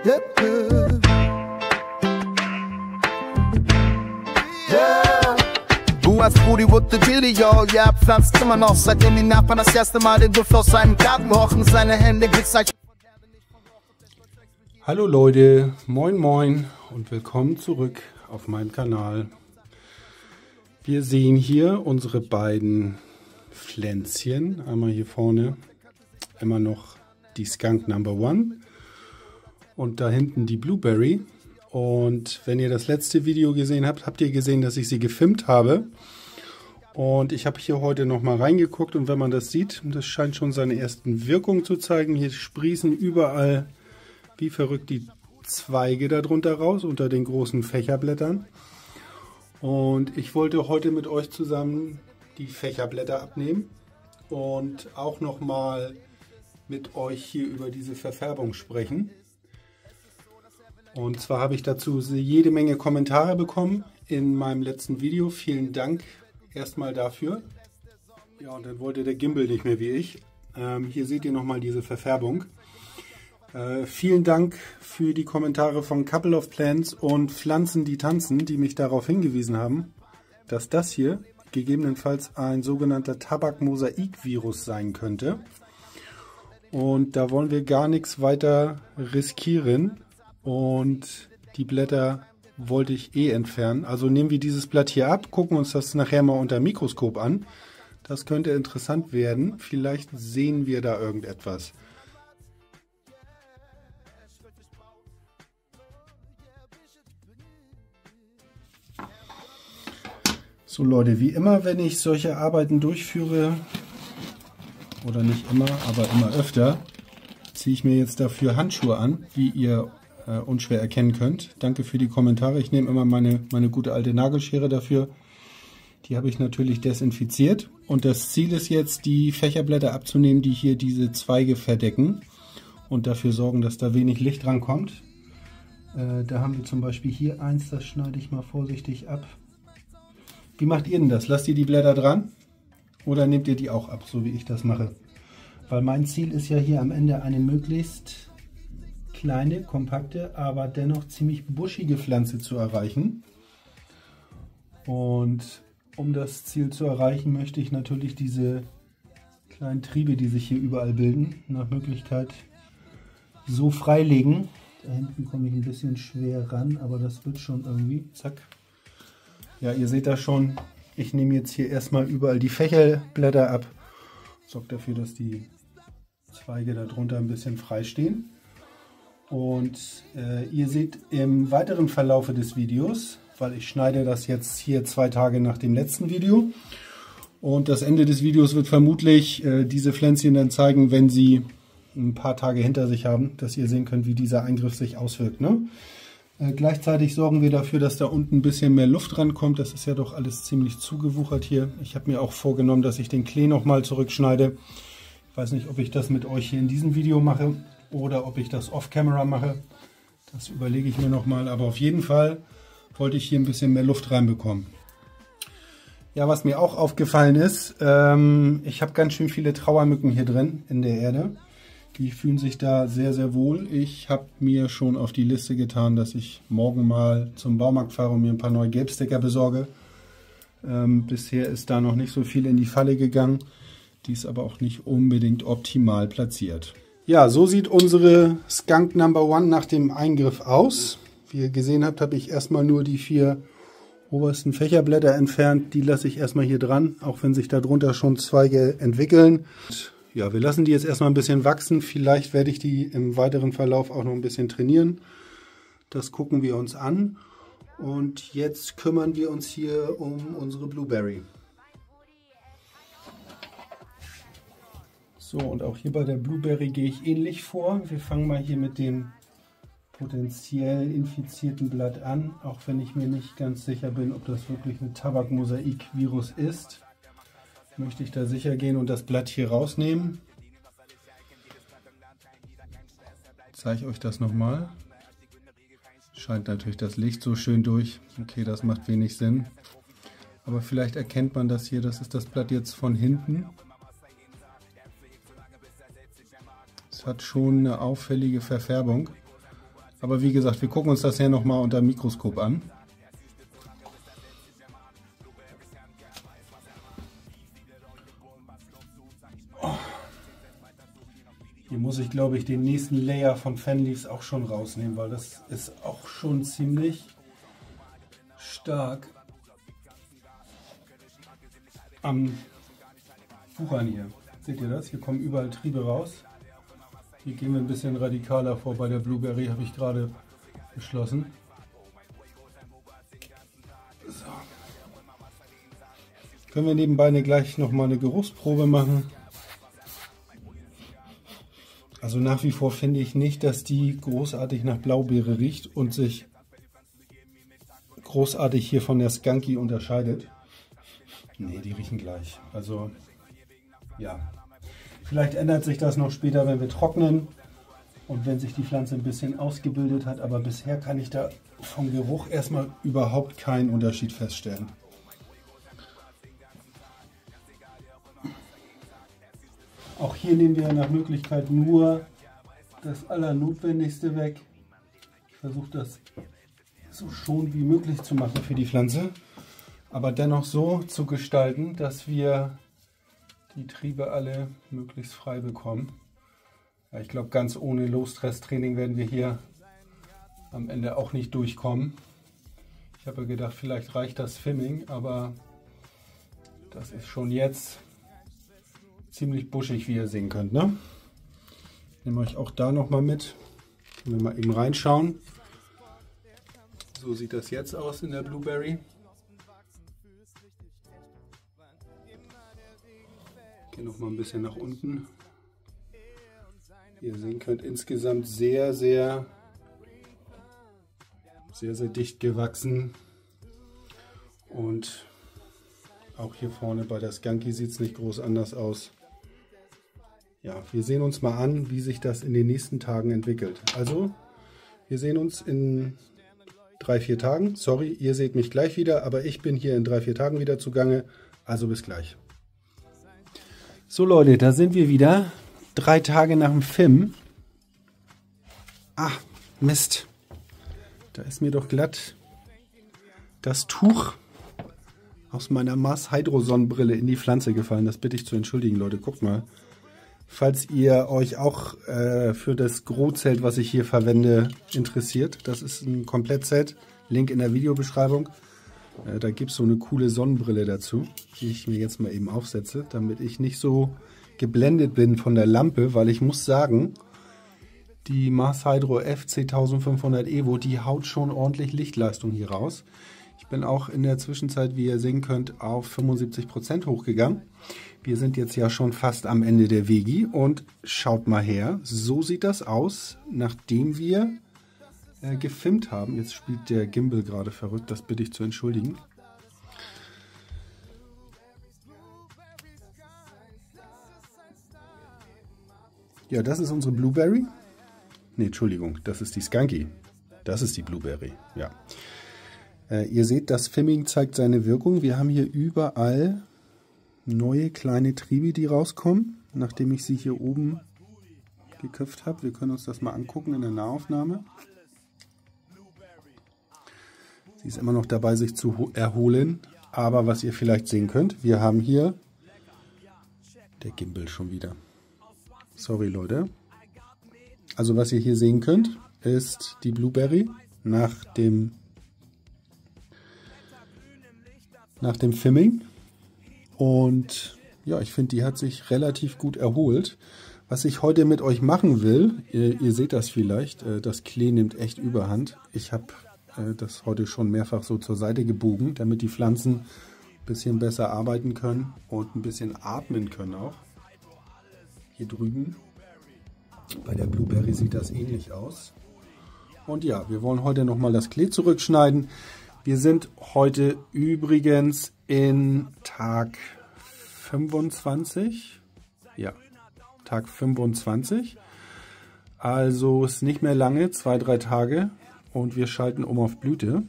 Als Brudi wurde Video, ja, pflanzt immer noch. Seitdem die Nachbarn das erste Mal den Duft aus seinem Garten rochen, seine Hände gezeigt. Hallo Leute, moin moin und willkommen zurück auf meinem Kanal. Wir sehen hier unsere beiden Pflänzchen. Einmal hier vorne immer noch die Skunk Number One und da hinten die Blueberry. Und wenn ihr das letzte Video gesehen habt, habt ihr gesehen, dass ich sie gefilmt habe. Und ich habe hier heute noch mal reingeguckt und wenn man das sieht, das scheint schon seine ersten Wirkungen zu zeigen. Hier sprießen überall wie verrückt die Zweige darunter raus, unter den großen Fächerblättern. Und ich wollte heute mit euch zusammen die Fächerblätter abnehmen und auch noch mal mit euch hier über diese Verfärbung sprechen. Und zwar habe ich dazu jede Menge Kommentare bekommen in meinem letzten Video. Vielen Dank erstmal dafür. Ja, und dann wollte der Gimbal nicht mehr wie ich. Hier seht ihr nochmal diese Verfärbung. Vielen Dank für die Kommentare von Couple of Plants und Pflanzen, die tanzen, die mich darauf hingewiesen haben, dass das hier gegebenenfalls ein sogenannter Tabak-Mosaik-Virus sein könnte. Und da wollen wir gar nichts weiter riskieren. Und die Blätter wollte ich entfernen. Also nehmen wir dieses Blatt hier ab, gucken uns das nachher mal unter dem Mikroskop an. Das könnte interessant werden. Vielleicht sehen wir da irgendetwas. So Leute, wie immer, wenn ich solche Arbeiten durchführe, oder nicht immer, aber immer öfter, ziehe ich mir jetzt dafür Handschuhe an, wie ihr unschwer erkennen könnt. Danke für die Kommentare. Ich nehme immer meine gute alte Nagelschere dafür. Die habe ich natürlich desinfiziert. Und das Ziel ist jetzt, die Fächerblätter abzunehmen, die hier diese Zweige verdecken und dafür sorgen, dass da wenig Licht rankommt. Da haben wir zum Beispiel hier eins, das schneide ich mal vorsichtig ab. Wie macht ihr denn das? Lasst ihr die Blätter dran oder nehmt ihr die auch ab, so wie ich das mache? Weil mein Ziel ist ja hier am Ende eine möglichst kleine, kompakte, aber dennoch ziemlich buschige Pflanze zu erreichen. Und um das Ziel zu erreichen, möchte ich natürlich diese kleinen Triebe, die sich hier überall bilden, nach Möglichkeit so freilegen. Da hinten komme ich ein bisschen schwer ran, aber das wird schon irgendwie. Zack. Ja, ihr seht das schon. Ich nehme jetzt hier erstmal überall die Fächerblätter ab. Sorgt dafür, dass die Zweige darunter ein bisschen frei stehen. Und ihr seht im weiteren Verlaufe des Videos, weil ich schneide das jetzt hier 2 Tage nach dem letzten Video. Und das Ende des Videos wird vermutlich diese Pflänzchen dann zeigen, wenn sie ein paar Tage hinter sich haben, dass ihr sehen könnt, wie dieser Eingriff sich auswirkt. Ne? Gleichzeitig sorgen wir dafür, dass da unten ein bisschen mehr Luft rankommt. Das ist ja doch alles ziemlich zugewuchert hier. Ich habe mir auch vorgenommen, dass ich den Klee nochmal zurückschneide. Ich weiß nicht, ob ich das mit euch hier in diesem Video mache oder ob ich das off-camera mache. Das überlege ich mir nochmal. Aber auf jeden Fall wollte ich hier ein bisschen mehr Luft reinbekommen. Ja, was mir auch aufgefallen ist, ich habe ganz schön viele Trauermücken hier drin in der Erde. Die fühlen sich da sehr, sehr wohl. Ich habe mir schon auf die Liste getan, dass ich morgen mal zum Baumarkt fahre und mir ein paar neue Gelbsticker besorge. Bisher ist da noch nicht so viel in die Falle gegangen. Die ist aber auch nicht unbedingt optimal platziert. Ja, so sieht unsere Skunk Number One nach dem Eingriff aus. Wie ihr gesehen habt, habe ich erstmal nur die 4 obersten Fächerblätter entfernt. Die lasse ich erstmal hier dran, auch wenn sich darunter schon Zweige entwickeln. Ja, wir lassen die jetzt erstmal ein bisschen wachsen. Vielleicht werde ich die im weiteren Verlauf auch noch ein bisschen trainieren. Das gucken wir uns an. Und jetzt kümmern wir uns hier um unsere Blueberry. So, und auch hier bei der Blueberry gehe ich ähnlich vor. Wir fangen mal hier mit dem potenziell infizierten Blatt an, auch wenn ich mir nicht ganz sicher bin, ob das wirklich ein Tabak-Mosaik-Virus ist. Möchte ich da sicher gehen und das Blatt hier rausnehmen. Zeige ich euch das nochmal. Scheint natürlich das Licht so schön durch. Okay, das macht wenig Sinn. Aber vielleicht erkennt man das hier, das ist das Blatt jetzt von hinten. Es hat schon eine auffällige Verfärbung. Aber wie gesagt, wir gucken uns das hier nochmal unter dem Mikroskop an. Hier muss ich, glaube ich, den nächsten Layer von Fanleaves auch schon rausnehmen, weil das ist auch schon ziemlich stark am Wuchern hier. Seht ihr das? Hier kommen überall Triebe raus. Hier gehen wir ein bisschen radikaler vor. Bei der Blueberry habe ich gerade beschlossen. So. Können wir nebenbei gleich nochmal eine Geruchsprobe machen. Also nach wie vor finde ich nicht, dass die großartig nach Blaubeere riecht und sich großartig hier von der Skunky unterscheidet. Nee, die riechen gleich. Also ja, vielleicht ändert sich das noch später, wenn wir trocknen und wenn sich die Pflanze ein bisschen ausgebildet hat. Aber bisher kann ich da vom Geruch erstmal überhaupt keinen Unterschied feststellen. Auch hier nehmen wir nach Möglichkeit nur das Allernotwendigste weg. Ich versuche das so schon wie möglich zu machen für die Pflanze, aber dennoch so zu gestalten, dass wir die Triebe alle möglichst frei bekommen. Ja, ich glaube, ganz ohne Low-Stress-Training werden wir hier am Ende auch nicht durchkommen. Ich habe gedacht, vielleicht reicht das Fimming, aber das ist schon jetzt ziemlich buschig, wie ihr sehen könnt. Ne? Nehmen wir euch auch da nochmal mit. Können wir mal eben reinschauen. So sieht das jetzt aus in der Blueberry. Ich gehe nochmal ein bisschen nach unten. Wie ihr sehen könnt, insgesamt sehr, sehr dicht gewachsen. Und auch hier vorne bei der Skunky sieht es nicht groß anders aus. Ja, wir sehen uns mal an, wie sich das in den nächsten Tagen entwickelt. Also, wir sehen uns in 3-4 Tagen. Sorry, ihr seht mich gleich wieder, aber ich bin hier in 3-4 Tagen wieder zugange. Also bis gleich. So Leute, da sind wir wieder. 3 Tage nach dem Film. Ah, Mist. Da ist mir doch glatt das Tuch aus meiner Mars Hydro Sonnenbrille in die Pflanze gefallen. Das bitte ich zu entschuldigen, Leute. Guckt mal. Falls ihr euch auch für das Großzelt, was ich hier verwende, interessiert. Das ist ein Komplettset. Link in der Videobeschreibung. Da gibt es so eine coole Sonnenbrille dazu, die ich mir jetzt mal eben aufsetze, damit ich nicht so geblendet bin von der Lampe, weil ich muss sagen, die Mars Hydro FC1500 Evo, die haut schon ordentlich Lichtleistung hier raus. Ich bin auch in der Zwischenzeit, wie ihr sehen könnt, auf 75% hochgegangen. Wir sind jetzt ja schon fast am Ende der Vegi und schaut mal her, so sieht das aus, nachdem wir gefilmt haben. Jetzt spielt der Gimbal gerade verrückt, das bitte ich zu entschuldigen. Ja, das ist unsere Blueberry. Ne, Entschuldigung, das ist die Skunky. Das ist die Blueberry, ja. Ihr seht, das Fimming zeigt seine Wirkung. Wir haben hier überall neue kleine Triebe, die rauskommen, nachdem ich sie hier oben geköpft habe. Wir können uns das mal angucken in der Nahaufnahme. Sie ist immer noch dabei, sich zu erholen. Aber was ihr vielleicht sehen könnt, wir haben hier der Gimbal schon wieder. Sorry, Leute. Also was ihr hier sehen könnt, ist die Blueberry nach dem Fimming. Und ja, ich finde, die hat sich relativ gut erholt. Was ich heute mit euch machen will, ihr seht das vielleicht, das Klee nimmt echt überhand. Ich habe das heute schon mehrfach so zur Seite gebogen, damit die Pflanzen ein bisschen besser arbeiten können und ein bisschen atmen können auch. Hier drüben bei der Blueberry sieht das ähnlich aus. Und ja, wir wollen heute nochmal das Klee zurückschneiden. Wir sind heute übrigens in Tag 25. Ja, Tag 25. Also ist nicht mehr lange, 2-3 Tage. Und wir schalten um auf Blüte.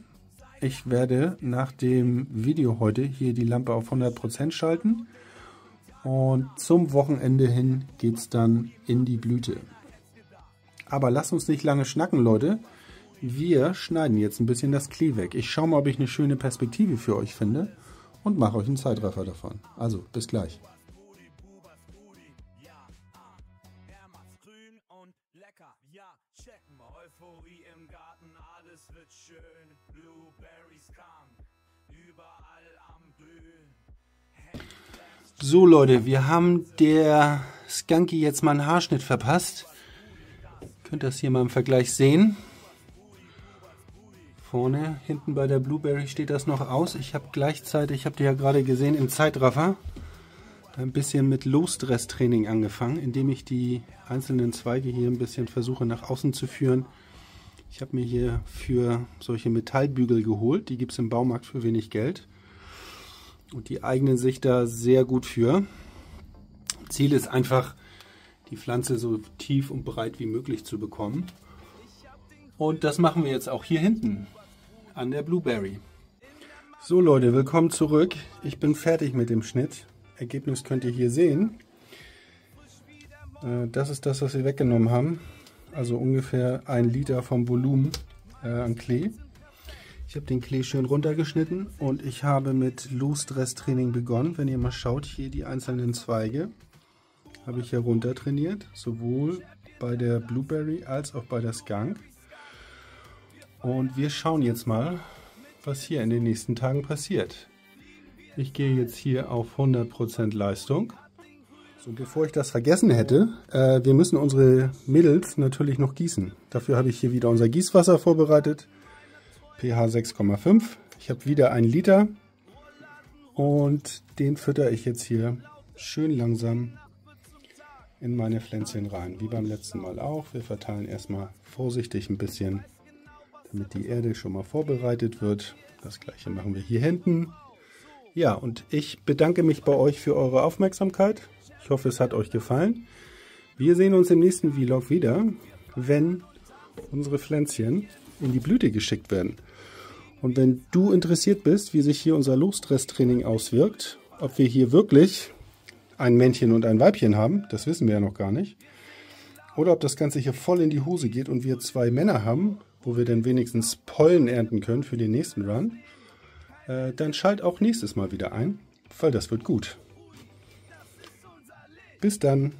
Ich werde nach dem Video heute hier die Lampe auf 100% schalten. Und zum Wochenende hin geht es dann in die Blüte. Aber lasst uns nicht lange schnacken, Leute. Wir schneiden jetzt ein bisschen das Klee weg. Ich schaue mal, ob ich eine schöne Perspektive für euch finde und mache euch einen Zeitraffer davon. Also, bis gleich. So Leute, wir haben der Skunky jetzt mal einen Haarschnitt verpasst. Ihr könnt das hier mal im Vergleich sehen. Vorne, hinten bei der Blueberry steht das noch aus. Ich habe gleichzeitig, habt ihr ja gerade gesehen, im Zeitraffer ein bisschen mit Low-Stress-Training angefangen, indem ich die einzelnen Zweige hier ein bisschen versuche nach außen zu führen. Ich habe mir hier für solche Metallbügel geholt, die gibt es im Baumarkt für wenig Geld. Und die eignen sich da sehr gut für. Ziel ist einfach, die Pflanze so tief und breit wie möglich zu bekommen. Und das machen wir jetzt auch hier hinten an der Blueberry. So Leute, willkommen zurück. Ich bin fertig mit dem Schnitt. Ergebnis könnt ihr hier sehen. Das ist das, was wir weggenommen haben. Also ungefähr 1 Liter vom Volumen an Klee. Ich habe den Klee schön runtergeschnitten und ich habe mit Low-Stress-Training begonnen. Wenn ihr mal schaut, hier die einzelnen Zweige habe ich hier runter trainiert, sowohl bei der Blueberry als auch bei der Skunk. Und wir schauen jetzt mal, was hier in den nächsten Tagen passiert. Ich gehe jetzt hier auf 100% Leistung. So, bevor ich das vergessen hätte, wir müssen unsere Mädels natürlich noch gießen. Dafür habe ich hier wieder unser Gießwasser vorbereitet. pH 6,5. Ich habe wieder 1 Liter und den fütter ich jetzt hier schön langsam in meine Pflänzchen rein, wie beim letzten Mal auch. Wir verteilen erstmal vorsichtig ein bisschen, damit die Erde schon mal vorbereitet wird. Das gleiche machen wir hier hinten. Ja, und ich bedanke mich bei euch für eure Aufmerksamkeit. Ich hoffe, es hat euch gefallen. Wir sehen uns im nächsten Vlog wieder, wenn unsere Pflänzchen in die Blüte geschickt werden. Und wenn du interessiert bist, wie sich hier unser Low-Stress-Training auswirkt, ob wir hier wirklich ein Männchen und ein Weibchen haben, das wissen wir ja noch gar nicht, oder ob das Ganze hier voll in die Hose geht und wir 2 Männer haben, wo wir dann wenigstens Pollen ernten können für den nächsten Run, dann schalt auch nächstes Mal wieder ein, weil das wird gut. Bis dann!